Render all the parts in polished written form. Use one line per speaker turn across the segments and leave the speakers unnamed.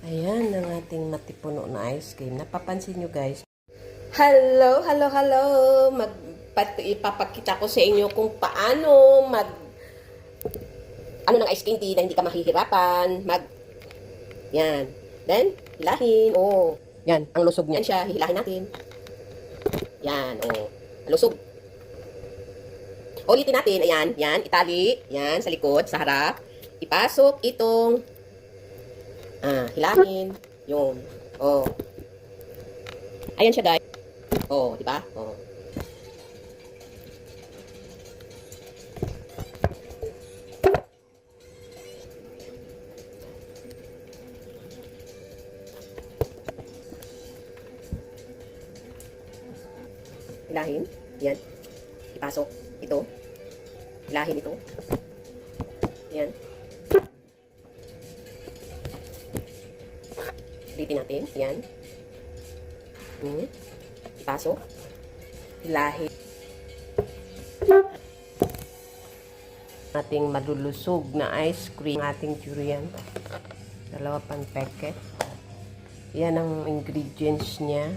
Ayan ang ating matipuno na ice cream. Napapansin nyo guys. Hello, hello, hello. Ipapakita ko sa inyo kung paano ano ng ice cream tea na hindi ka mahihirapan. Yan. Then, hilahin. Oh. Yan, ang lusog niyan siya. Hihilahin natin. Yan, oh. Lusog. Ulitin natin. Ayan, yan. Itali. Yan, sa likod, sa harap. Ipasok itong hilahin. Yung. Oh. Ayan siya, guys. Oh, di ba? Oh. Hilahin. Yan. Ipasok. Ito. Hilahin ito. Yan. Ulitin natin. Yan. Ipasok. Hilahin. Ating malulusog na ice cream. Ating durian. 2 pang packet. Yan ang ingredients niya.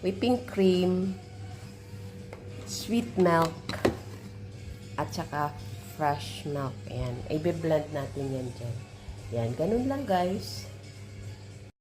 Whipping cream, sweet milk, at saka fresh milk. Ayan. I-blend natin yan dyan. Yan. Ganun lang guys.